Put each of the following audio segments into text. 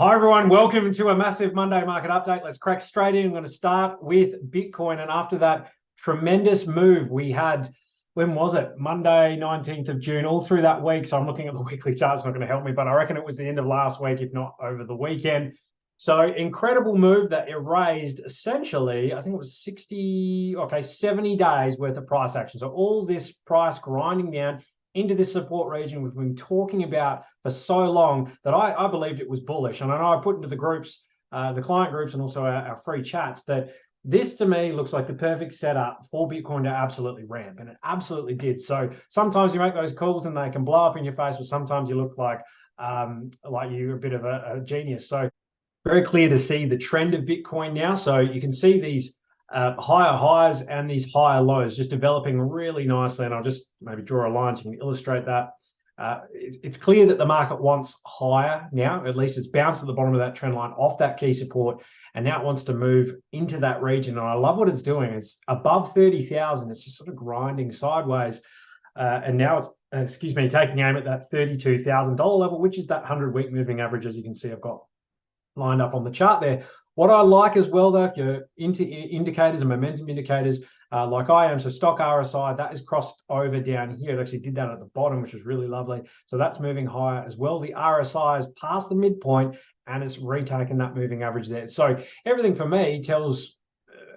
Hi, everyone. Welcome to a massive Monday market update. Let's crack straight in. I'm going to start with Bitcoin. And after that tremendous move we had, when was it? Monday, 19th of June, all through that week. So I'm looking at the weekly chart. It's not going to help me, but I reckon it was the end of last week, if not over the weekend. So incredible move that erased essentially, I think it was 70 days worth of price action. So all this price grinding down into this support region we've been talking about for so long that I believed it was bullish. And I know I put into the groups, the client groups, and also our free chats that this to me looks like the perfect setup for Bitcoin to absolutely ramp. And it absolutely did. So sometimes you make those calls and they can blow up in your face, but sometimes you look like you're a bit of a genius. So very clear to see the trend of Bitcoin now. So you can see these higher highs and these higher lows just developing really nicely. And I'll just maybe draw a line so you can illustrate that. It's clear that the market wants higher now. At least it's bounced at the bottom of that trend line off that key support, and now it wants to move into that region. And I love what it's doing. It's above 30,000. It's just sort of grinding sideways. And now it's, taking aim at that $32,000 level, which is that 100-week moving average, as you can see I've got lined up on the chart there. What I like as well, though, if you're into indicators and momentum indicators, like I am, so stock RSI, that is crossed over down here. It actually did that at the bottom, which is really lovely. So that's moving higher as well. The RSI is past the midpoint, and it's retaken that moving average there. So everything for me tells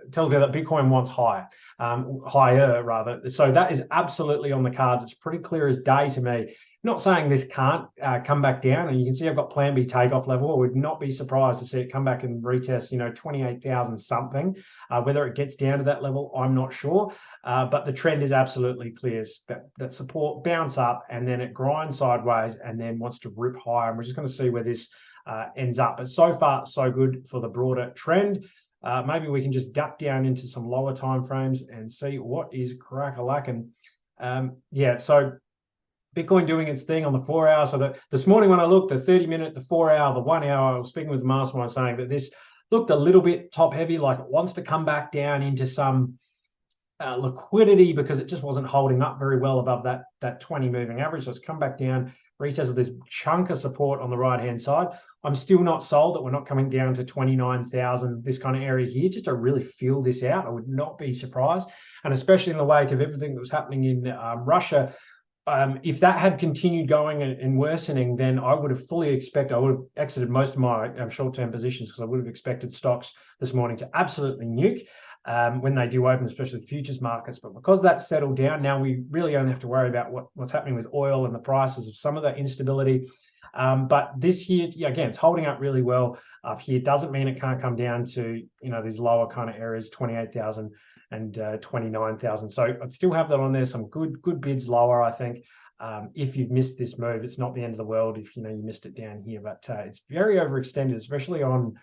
me that Bitcoin wants higher rather. So that is absolutely on the cards. It's pretty clear as day to me. Not saying this can't come back down, and you can see I've got plan B takeoff level. I would not be surprised to see it come back and retest, 28,000 something. Whether it gets down to that level, I'm not sure. But the trend is absolutely clear. That support bounce up, and then it grinds sideways, and then wants to rip higher. And we're just going to see where this ends up. But so far, so good for the broader trend. Maybe we can just duck down into some lower time frames and see what is crack-a-lackin'. So Bitcoin doing its thing on the 4 hour. So this morning when I looked, the 30-minute, the 4 hour, the 1 hour, I was speaking with the mastermind saying that this looked a little bit top heavy, like it wants to come back down into some liquidity because it just wasn't holding up very well above that 20 moving average. So it's come back down, retested this chunk of support on the right-hand side. I'm still not sold that we're not coming down to 29,000, this kind of area here, just to really feel this out. I would not be surprised. And especially in the wake of everything that was happening in Russia, if that had continued going and worsening, then I would have I would have exited most of my short-term positions, because I would have expected stocks this morning to absolutely nuke when they do open, especially the futures markets. But because that's settled down, now we really only have to worry about what's happening with oil and the prices of some of that instability. But this here, again, it's holding up really well up here. Doesn't mean it can't come down to, these lower kind of areas, 28,000 and 29,000. So I'd still have that on there. Some good bids lower, I think. If you've missed this move, it's not the end of the world if you missed it down here. But it's very overextended, especially on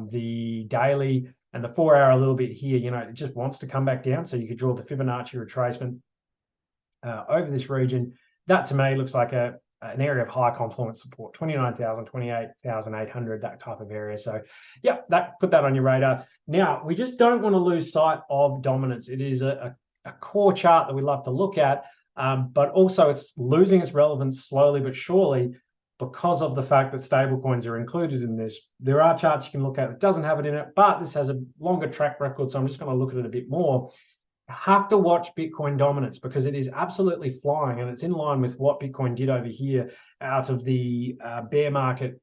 the daily and the 4 hour a little bit here. It just wants to come back down. So you could draw the Fibonacci retracement over this region. That to me looks like an area of high confluence support, 29,000, 28,800, that type of area. So yeah, put that on your radar. Now, we just don't want to lose sight of dominance. It is a core chart that we love to look at, but also it's losing its relevance slowly but surely because of the fact that stablecoins are included in this. There are charts you can look at that doesn't have it in it, but this has a longer track record, so I'm just going to look at it a bit more. Have to watch Bitcoin dominance because it is absolutely flying, and it's in line with what Bitcoin did over here out of the bear market,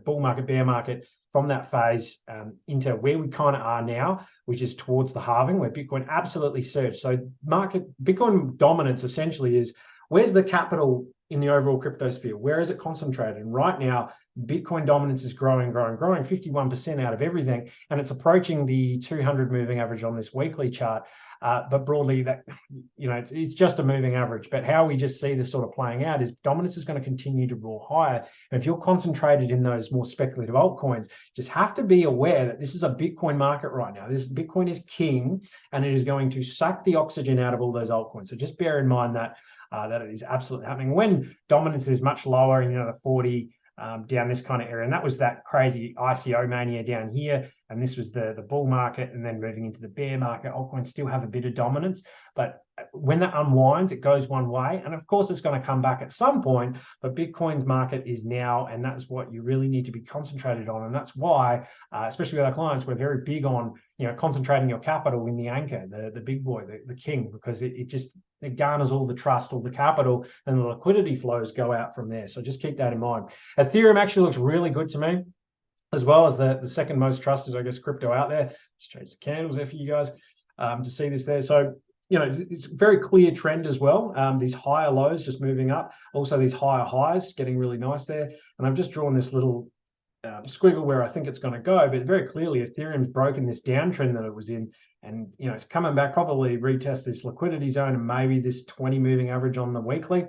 bull market, bear market, from that phase into where we kind of are now, which is towards the halving, where Bitcoin absolutely surged. So Bitcoin dominance essentially is, where's the capital in the overall crypto sphere? Where is it concentrated? And right now, Bitcoin dominance is growing, 51% out of everything, and it's approaching the 200 moving average on this weekly chart. But broadly, that it's just a moving average. But how we just see this sort of playing out is dominance is going to continue to roar higher. And if you're concentrated in those more speculative altcoins, just have to be aware that this is a Bitcoin market right now. This Bitcoin is king, and it is going to suck the oxygen out of all those altcoins. So just bear in mind that it is absolutely happening. When dominance is much lower, the 40 down this kind of area, and that was that crazy ICO mania down here, and this was the bull market, and then moving into the bear market, altcoins still have a bit of dominance, but when that unwinds, it goes one way. And of course, it's going to come back at some point. But Bitcoin's market is now, and that's what you really need to be concentrated on. And that's why, especially with our clients, we're very big on, concentrating your capital in the anchor, the big boy, the king, because it garners all the trust, all the capital, and the liquidity flows go out from there. So just keep that in mind. Ethereum actually looks really good to me, as well as the second most trusted, I guess, crypto out there. Just change the candles there for you guys to see this there. So, it's a very clear trend as well. These higher lows just moving up. Also, these higher highs getting really nice there. And I've just drawn this little squiggle where I think it's going to go. But very clearly, Ethereum's broken this downtrend that it was in. And, it's coming back, probably retest this liquidity zone and maybe this 20 moving average on the weekly,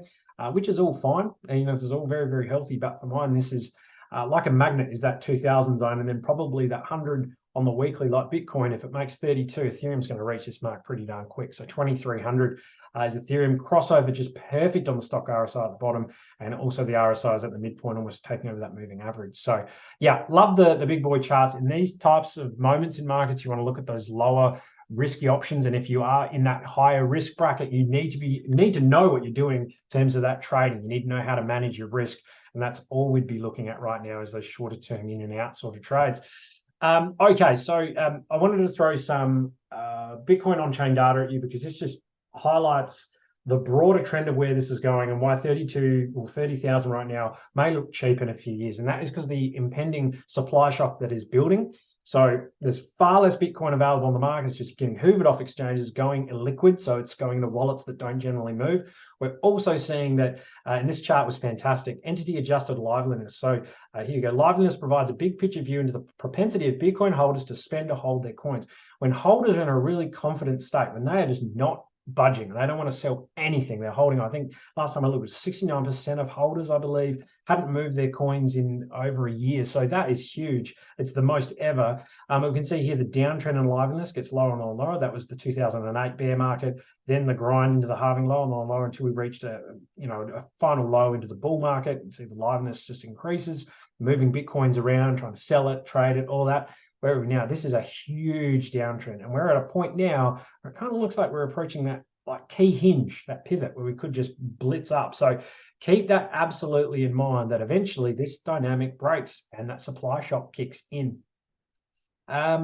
which is all fine. And, this is all very, very healthy. But for mine, this is like a magnet, is that 2000 zone. And then probably that 100 on the weekly, like Bitcoin, if it makes 32, Ethereum's going to reach this mark pretty darn quick. So 2300 is Ethereum crossover, just perfect on the stock RSI at the bottom, and also the RSI is at the midpoint, almost taking over that moving average. So yeah, love the big boy charts. In these types of moments in markets, you want to look at those lower risky options. And if you are in that higher risk bracket, you need to know what you're doing in terms of that trading. You need to know how to manage your risk. And that's all we'd be looking at right now, is those shorter term in and out sort of trades. Okay, so I wanted to throw some Bitcoin on-chain data at you, because this just highlights the broader trend of where this is going and why 32 or 30,000 right now may look cheap in a few years. And that is because the impending supply shock that is building. So there's far less Bitcoin available on the market. It's just getting hoovered off exchanges, going illiquid. So it's going to wallets that don't generally move. We're also seeing that, and this chart was fantastic, entity adjusted liveliness. So here you go. Liveliness provides a big picture view into the propensity of Bitcoin holders to spend or hold their coins. When holders are in a really confident state, when they are just not budging, they don't want to sell anything, they're holding, I think last time I looked, it was 69% of holders, I believe, hadn't moved their coins in over a year. So that is huge. It's the most ever. We can see here the downtrend in liveliness gets lower and lower. That was the 2008 bear market, then the grind into the halving low and lower until we reached a final low into the bull market. You see the liveliness just increases, moving Bitcoins around, trying to sell it, trade it, all that. Where are we now? This is a huge downtrend, and we're at a point now where it kind of looks like we're approaching that like key hinge, that pivot where we could just blitz up. So keep that absolutely in mind, that eventually this dynamic breaks and that supply shock kicks in.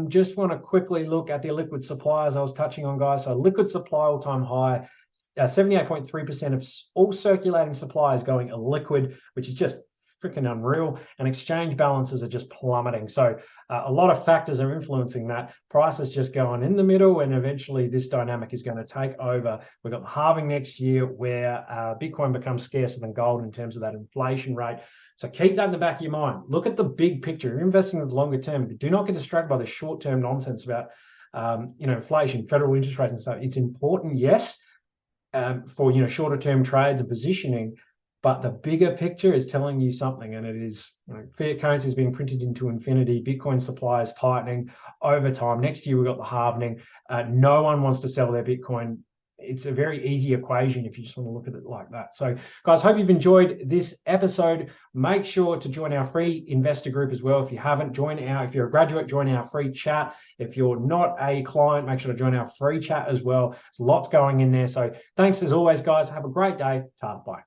Just want to quickly look at the liquid supply as I was touching on, guys. So liquid supply all-time high, 78.3% of all circulating supply is going illiquid, which is just freaking unreal, and exchange balances are just plummeting. So a lot of factors are influencing that. Prices just going in the middle, and eventually this dynamic is going to take over. We've got the halving next year, where Bitcoin becomes scarcer than gold in terms of that inflation rate. So keep that in the back of your mind. Look at the big picture. You're investing in the longer term, but do not get distracted by the short-term nonsense about inflation, federal interest rates and stuff. It's important, yes, for shorter-term trades and positioning, but the bigger picture is telling you something, and it is fiat currency is being printed into infinity. Bitcoin supply is tightening over time. Next year, we've got the halvening. No one wants to sell their Bitcoin. It's a very easy equation if you just want to look at it like that. So, guys, hope you've enjoyed this episode. Make sure to join our free investor group as well. If you haven't, if you're a graduate, join our free chat. If you're not a client, make sure to join our free chat as well. There's lots going in there. So thanks as always, guys. Have a great day. Ta, bye.